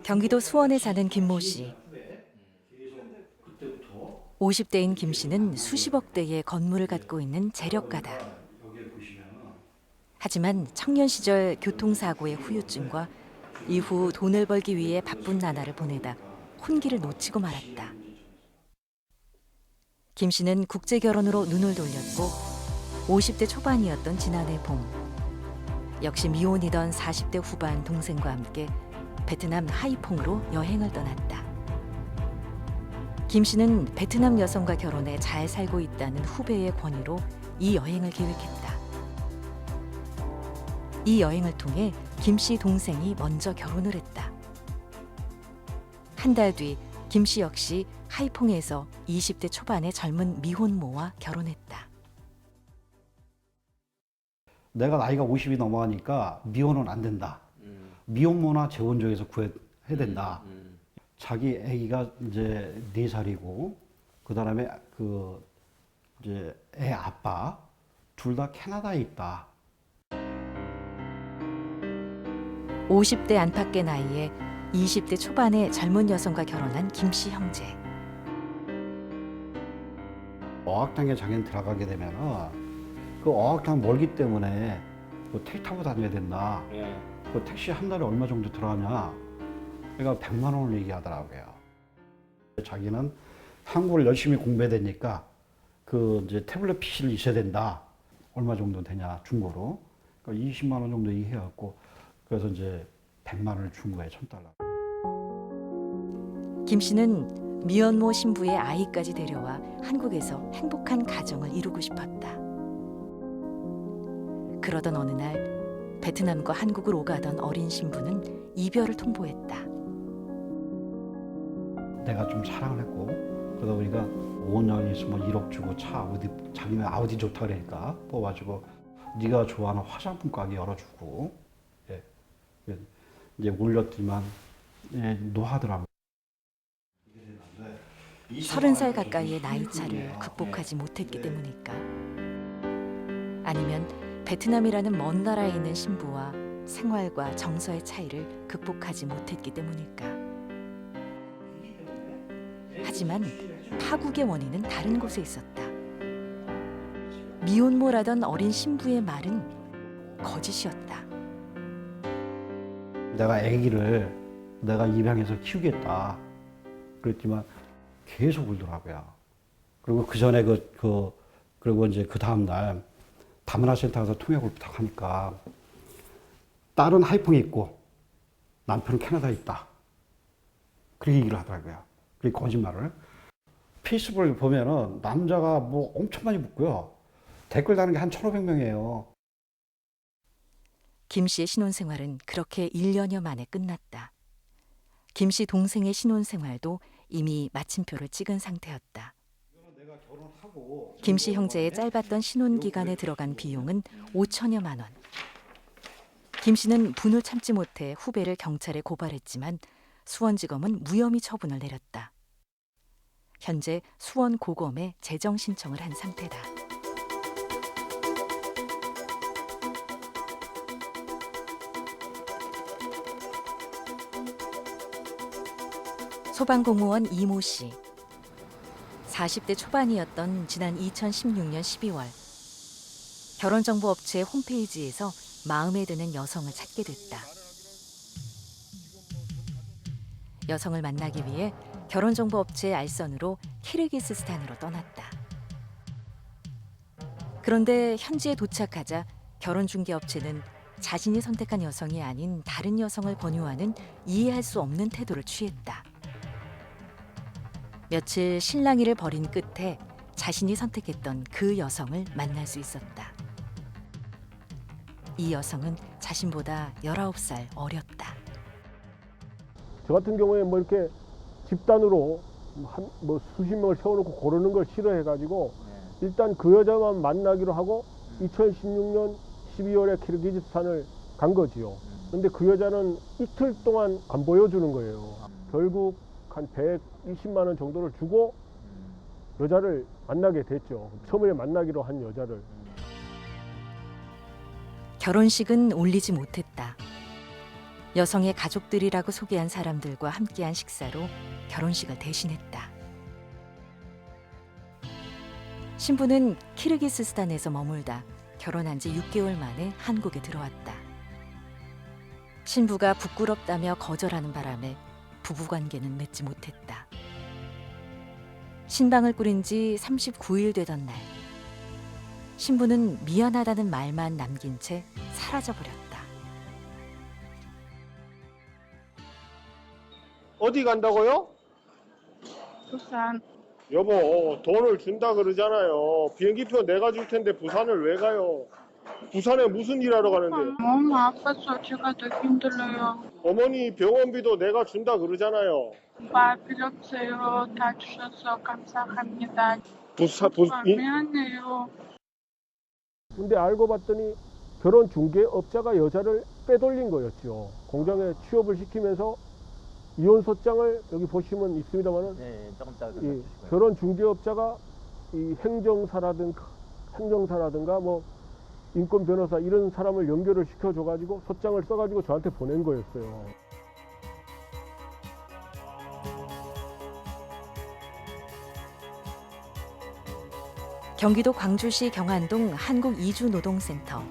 경기도 수원에 사는 김모 씨. 50대인 김 씨는 수십억 대의 건물을 갖고 있는 재력가다. 하지만 청년 시절 교통사고의 후유증과 이후 돈을 벌기 위해 바쁜 나날을 보내다 혼기를 놓치고 말았다. 김 씨는 국제 결혼으로 눈을 돌렸고 50대 초반이었던 지난해 봄 역시 미혼이던 40대 후반 동생과 함께 베트남 하이퐁으로 여행을 떠났다. 김 씨는 베트남 여성과 결혼해 잘 살고 있다는 후배의 권유로 이 여행을 계획했다. 이 여행을 통해 김 씨 동생이 먼저 결혼을 했다. 한 달 뒤 김 씨 역시 하이퐁에서 20대 초반의 젊은 미혼모와 결혼했다. 내가 나이가 50이 넘어가니까 미혼은 안 된다. 미혼모나 재혼 쪽에서 구해야 된다. 자기 아기가 이제 4살이고 그다음에 이제 애 아빠 둘 다 캐나다에 있다. 50대 안팎의 나이에 20대 초반의 젊은 여성과 결혼한 김 씨 형제. 어학당에 자기는 들어가게 되면은 그 어학당 멀기 때문에 그 택시 타고 다녀야 된다. 그 택시 한 달에 얼마 정도 들어가냐? 그러니까 100만 원을 얘기하더라고요. 자기는 한국어를 열심히 공부해야 되니까 그 이제 태블릿 PC를 있어야 된다. 얼마 정도 되냐 중고로. 그러니까 20만 원 정도 얘기해갖고 그래서 이제 100만 원을 준 거예요. $1,000. 김 씨는 미혼모 신부의 아이까지 데려와 한국에서 행복한 가정을 이루고 싶었다. 그러던 어느 날 베트남과 한국을 오가던 어린 신부는 이별을 통보했다. 내가 좀 사랑을 했고 그러다 보니까 5년 있으면 1억 주고 차 어디 자기는 아우디 좋다 그러니까 뽑아주고 네가 좋아하는 화장품 가게 열어주고 예. 이제 올렸더니만 예, 노하더라고. 30살 가까이의 나이 차를 극복하지 못했기 때문일까? 아니면 베트남이라는 먼 나라에 있는 신부와 생활과 정서의 차이를 극복하지 못했기 때문일까? 하지만 파국의 원인은 다른 곳에 있었다. 미혼모라던 어린 신부의 말은 거짓이었다. 내가 아기를 내가 입양해서 키우겠다 그랬지만 계속 울더라고요. 그리고 그 전에 그리고 이제 그 다음 날 다문화 센터 가서 통역을 부탁하니까 딸은 하이퐁에 있고 남편은 캐나다에 있다. 그렇게 얘기를 하더라고요. 그게 거짓말을. 페이스북을 보면은 남자가 뭐 엄청 많이 붙고요. 댓글 다는 게 한 1,500명이에요. 김 씨의 신혼생활은 그렇게 1년여 만에 끝났다. 김 씨 동생의 신혼생활도 이미 마침표를 찍은 상태였다. 김 씨 형제의 짧았던 신혼기간에 들어간 비용은 5천여만 원. 김 씨는 분을 참지 못해 후배를 경찰에 고발했지만 수원지검은 무혐의 처분을 내렸다. 현재 수원고검에 재정 신청을 한 상태다. 소방공무원 이모 씨. 40대 초반이었던 지난 2016년 12월 결혼정보업체 홈페이지에서 마음에 드는 여성을 찾게 됐다. 여성을 만나기 위해 결혼정보업체의 알선으로 키르기스스탄으로 떠났다. 그런데 현지에 도착하자 결혼중개업체는 자신이 선택한 여성이 아닌 다른 여성을 권유하는 이해할 수 없는 태도를 취했다. 며칠 실랑이를 벌인 끝에 자신이 선택했던 그 여성을 만날 수 있었다. 이 여성은 자신보다 19살 어렸다. 저 같은 경우에 뭐 이렇게 집단으로 뭐 수십 명을 세워놓고 고르는 걸 싫어해가지고 일단 그 여자만 만나기로 하고 2016년 12월에 키르기즈스탄을 간 거지요. 근데 그 여자는 이틀 동안 안 보여주는 거예요. 결국 한 120만 원 정도를 주고 여자를 만나게 됐죠. 처음에 만나기로 한 여자를. 결혼식은 올리지 못했다. 여성의 가족들이라고 소개한 사람들과 함께한 식사로 결혼식을 대신했다. 신부는 키르기스스탄에서 머물다 결혼한 지 6개월 만에 한국에 들어왔다. 신부가 부끄럽다며 거절하는 바람에 부부관계는 맺지 못했다. 신방을 꾸린 지 39일 되던 날, 신부는 미안하다는 말만 남긴 채 사라져버렸다. 어디 간다고요? 부산. 여보, 돈을 준다 그러잖아요. 비행기표 내가 줄 텐데 부산을 왜 가요? 부산에 무슨 일하러 가는데? 너무 아파서 제가 더 힘들어요. 어머니 병원비도 내가 준다 그러잖아요. 말 필요 없어요. 다 주셔서 감사합니다. 미안해요. 근데 알고 봤더니 결혼 중개업자가 여자를 빼돌린 거였죠. 공장에 취업을 시키면서 이혼 소장을 여기 보시면 있습니다만은 네, 조금 더 이 결혼 중개업자가 이 행정사라든가 뭐 인권 변호사 이런 사람을 연결을 시켜줘가지고 소장을 써가지고 저한테 보낸 거였어요. 경기도 광주시 경안동 한국이주노동센터.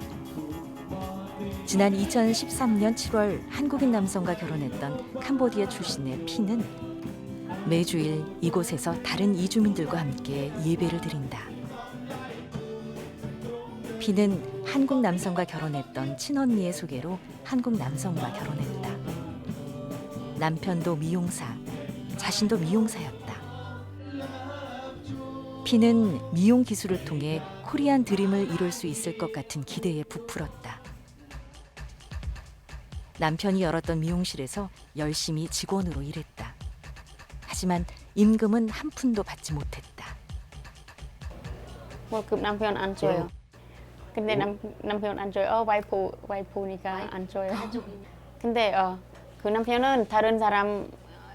지난 2013년 7월 한국인 남성과 결혼했던 캄보디아 출신의 피는 매주일 이곳에서 다른 이주민들과 함께 예배를 드린다. 피는 한국 남성과 결혼했던 친언니의 소개로 한국 남성과 결혼했다. 남편도 미용사, 자신도 미용사였다. 피는 미용 기술을 통해 코리안 드림을 이룰 수 있을 것 같은 기대에 부풀었다. 남편이 열었던 미용실에서 열심히 직원으로 일했다. 하지만 임금은 한 푼도 받지 못했다. 월급 남편 안 줘요. 근데 남편 안 줘요. 와이프니까 안 줘요. 근데 그 남편은 다른 사람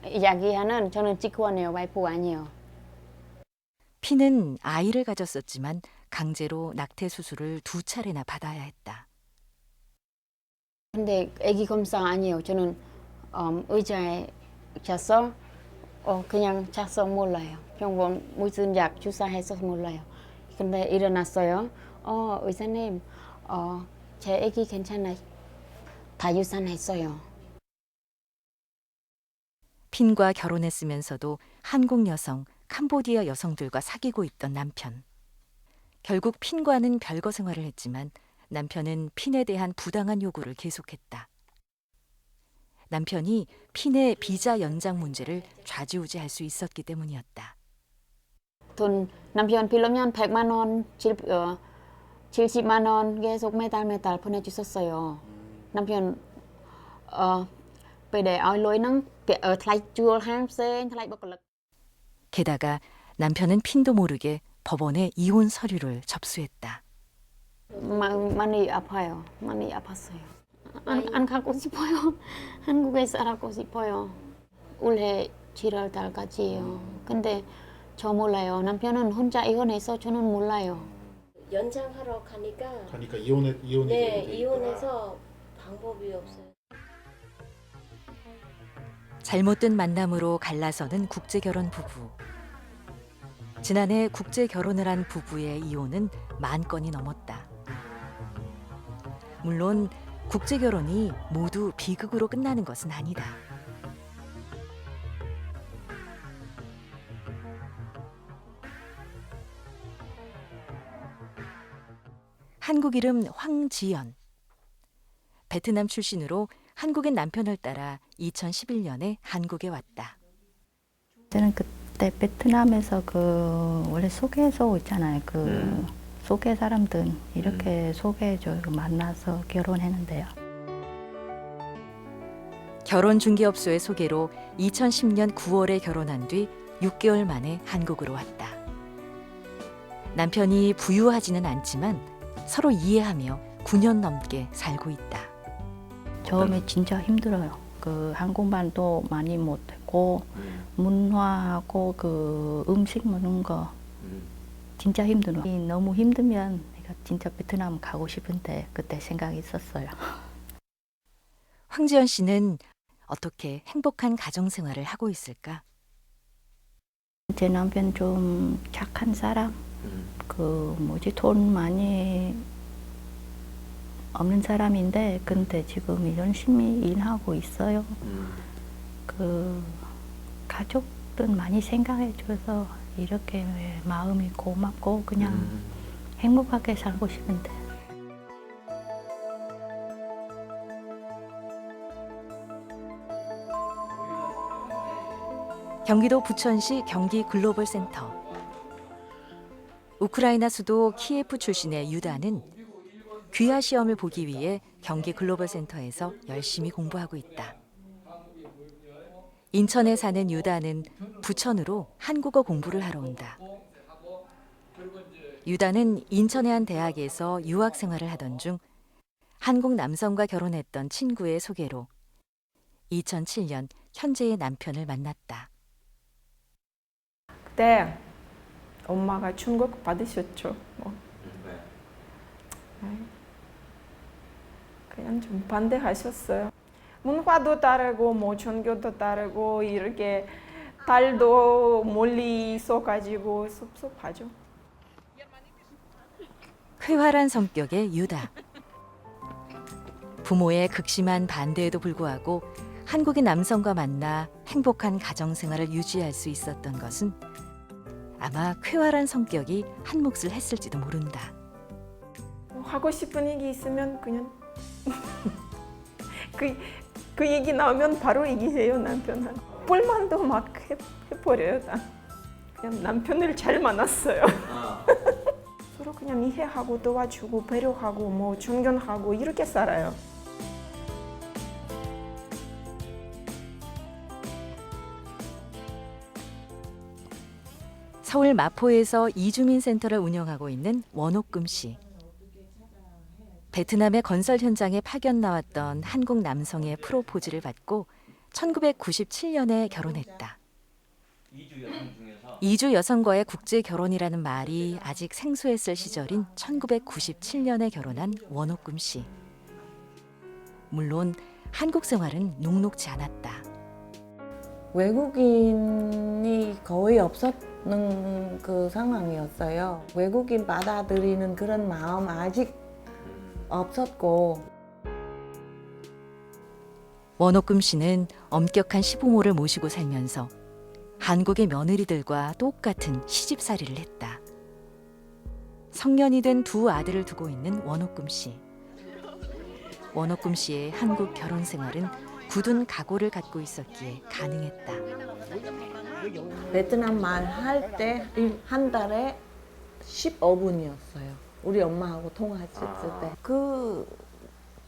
이야기하는 저는 직원이에요. 와이프 아니에요. 피는 아이를 가졌었지만 강제로 낙태 수술을 2차례나 받아야 했다. 근데 아기 검사 아니에요. 저는 의자에 잤어. 그냥 잤어 몰라요. 병원 무슨 약 주사해서 몰라요. 근데 일어났어요. 의사님, 제 아기 괜찮아요. 다 유산했어요. 핀과 결혼했으면서도 한국 여성, 캄보디아 여성들과 사귀고 있던 남편. 결국 핀과는 별거 생활을 했지만 남편은 핀에 대한 부당한 요구를 계속했다. 남편이 핀의 비자 연장 문제를 좌지우지할 수 있었기 때문이었다. 돈 남편 빌려면 100만 원, 70만 원 계속 매달 보내주셨어요. 남편 về để ao lối nắng ở thay chùa ham sen thay bậc lực. 게다가 남편은 핀도 모르게 법원에 이혼 서류를 접수했다. 많이 아파요. 많이 아팠어요. 안 가고 싶어요. 한국에 살고 싶어요. 올해 7월 달까지예요. 근데 저 몰라요. 남편은 혼자 이혼해서 저는 몰라요. 연장하러 가니까 이혼해 이혼해서 방법이 없어요. 잘못된 만남으로 갈라서는 국제결혼 부부. 지난해 국제결혼을 한 부부의 이혼은 10,000건이 넘었다. 물론 국제결혼이 모두 비극으로 끝나는 것은 아니다. 한국 이름 황지연. 베트남 출신으로 한국인 남편을 따라 2011년에 한국에 왔다. 저는 그때 베트남에서 원래 소개소 있잖아요. 소개 사람들 이렇게 소개해줘 만나서 결혼했는데요. 결혼 중개업소의 소개로 2010년 9월에 결혼한 뒤 6개월 만에 한국으로 왔다. 남편이 부유하지는 않지만 서로 이해하며 9년 넘게 살고 있다. 처음에 진짜 힘들어요. 한국말도 많이 못했고 문화하고 음식 먹는 거 진짜 힘들어요. 너무 힘들면 내가 진짜 베트남 가고 싶은데 그때 생각이 있었어요. 황지연 씨는 어떻게 행복한 가정 생활을 하고 있을까? 제 남편 좀 착한 사람. 돈 많이 없는 사람인데 근데 지금 열심히 일하고 있어요. 가족들 많이 생각해 줘서 이렇게 마음이 고맙고 그냥 행복하게 살고 싶은데. 경기도 부천시 경기 글로벌 센터. 우크라이나 수도 키예프 출신의 유다는 귀화 시험을 보기 위해 경기 글로벌 센터에서 열심히 공부하고 있다. 인천에 사는 유다는 부천으로 한국어 공부를 하러 온다. 유다는 인천의 한 대학에서 유학 생활을 하던 중 한국 남성과 결혼했던 친구의 소개로 2007년 현재의 남편을 만났다. 그때 엄마가 충격 받으셨죠. 그냥 좀 반대하셨어요. 문화도 다르고 종교도 다르고 이렇게 달도 멀리 있어가지고 섭섭하죠. 쾌활한 성격의 유다. 부모의 극심한 반대에도 불구하고 한국인 남성과 만나 행복한 가정 생활을 유지할 수 있었던 것은 아마 쾌활한 성격이 한 몫을 했을지도 모른다. 하고 싶은 얘기 있으면 그냥 그 얘기 나오면 바로 얘기해요, 남편은. 불만도 막 해버려요. 그냥 남편을 잘 만났어요. 서로 그냥 이해하고 도와주고 배려하고 존경하고 이렇게 살아요. 서울 마포에서 이주민 센터를 운영하고 있는 원옥금 씨. 베트남의 건설 현장에 파견 나왔던 한국 남성의 프로포즈를 받고 1997년에 결혼했다. 이주 여성과의 국제 결혼이라는 말이 아직 생소했을 시절인 1997년에 결혼한 원옥금 씨. 물론 한국 생활은 녹록지 않았다. 외국인이 거의 없었는 그 상황이었어요. 외국인 받아들이는 그런 마음 아직 없었고. 원옥금 씨는 엄격한 시부모를 모시고 살면서 한국의 며느리들과 똑같은 시집살이를 했다. 성년이 된 두 아들을 두고 있는 원옥금 씨. 원옥금 씨의 한국 결혼 생활은 굳은 각오를 갖고 있었기에 가능했다. 베트남 말 할 때 한 달에 15분이었어요. 우리 엄마하고 통화했을 때. 그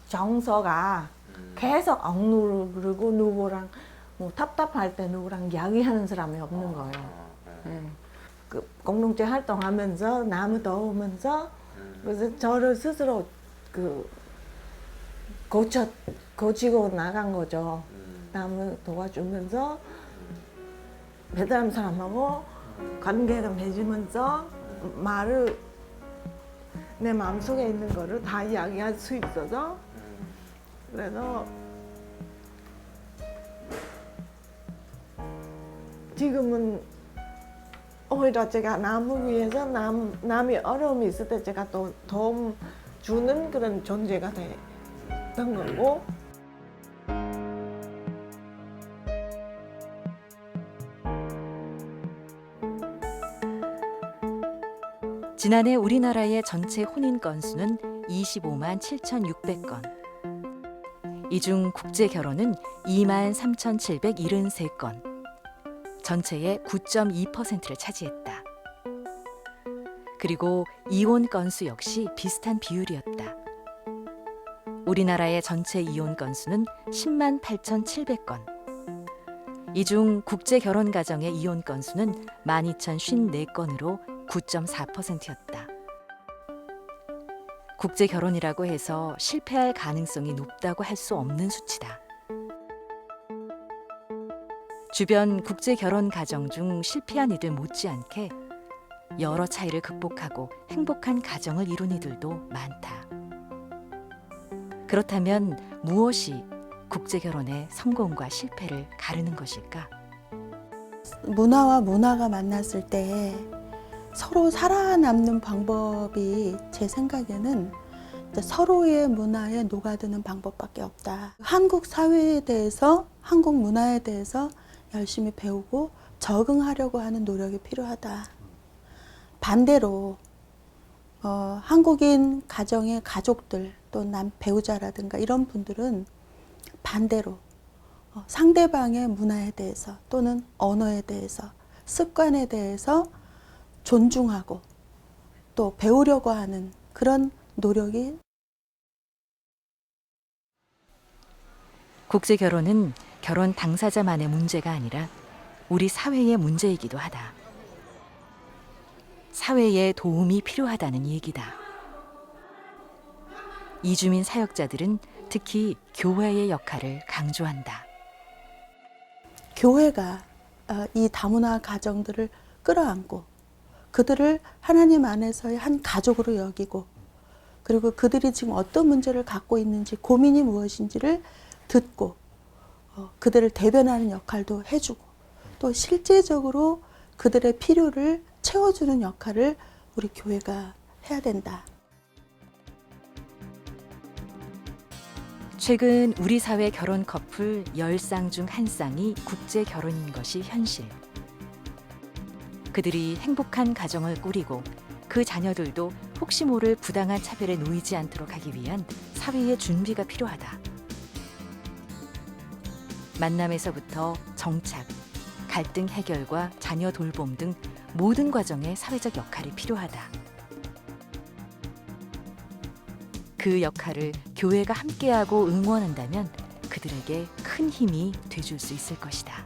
정서가 계속 억누르고 누구랑 답답할 때 누구랑 이야기하는 사람이 없는 거예요. 그 공동체 활동하면서 나무 도우면서 그래서 저를 스스로 고치고 나간 거죠. 나무 도와주면서 베트남 사람하고 관계를 맺으면서 말을 내 마음속에 있는 거를 다 이야기할 수 있어서 그래서 지금은 오히려 제가 남을 위해서 남이 어려움이 있을 때 제가 또 도움 주는 그런 존재가 됐던 거고. 지난해 우리나라의 전체 혼인 건수는 25만 7,600건. 이 중 국제 결혼은 2만 3,773건. 전체의 9.2%를 차지했다. 그리고 이혼 건수 역시 비슷한 비율이었다. 우리나라의 전체 이혼 건수는 10만 8,700건. 이 중 국제 결혼 가정의 이혼 건수는 12,054건으로 9.4%였다. 국제 결혼이라고 해서 실패할 가능성이 높다고 할 수 없는 수치다. 주변 국제 결혼 가정 중 실패한 이들 못지않게 여러 차이를 극복하고 행복한 가정을 이룬 이들도 많다. 그렇다면 무엇이 국제 결혼의 성공과 실패를 가르는 것일까? 문화와 문화가 만났을 때 서로 살아남는 방법이 제 생각에는 서로의 문화에 녹아드는 방법밖에 없다. 한국 사회에 대해서, 한국 문화에 대해서 열심히 배우고 적응하려고 하는 노력이 필요하다. 반대로 한국인 가정의 가족들 또 배우자라든가 이런 분들은 반대로 상대방의 문화에 대해서 또는 언어에 대해서 습관에 대해서 존중하고 또 배우려고 하는 그런 노력이 국제 결혼은 결혼 당사자만의 문제가 아니라 우리 사회의 문제이기도 하다. 사회에 도움이 필요하다는 얘기다. 이주민 사역자들은 특히 교회의 역할을 강조한다. 교회가 이 다문화 가정들을 끌어안고 그들을 하나님 안에서의 한 가족으로 여기고 그리고 그들이 지금 어떤 문제를 갖고 있는지 고민이 무엇인지를 듣고 그들을 대변하는 역할도 해주고 또 실제적으로 그들의 필요를 채워주는 역할을 우리 교회가 해야 된다. 최근 우리 사회 결혼 커플 10쌍 중 1쌍이 국제 결혼인 것이 현실. 그들이 행복한 가정을 꾸리고 그 자녀들도 혹시 모를 부당한 차별에 놓이지 않도록 하기 위한 사회의 준비가 필요하다. 만남에서부터 정착, 갈등 해결과 자녀 돌봄 등 모든 과정에 사회적 역할이 필요하다. 그 역할을 교회가 함께하고 응원한다면 그들에게 큰 힘이 돼줄 수 있을 것이다.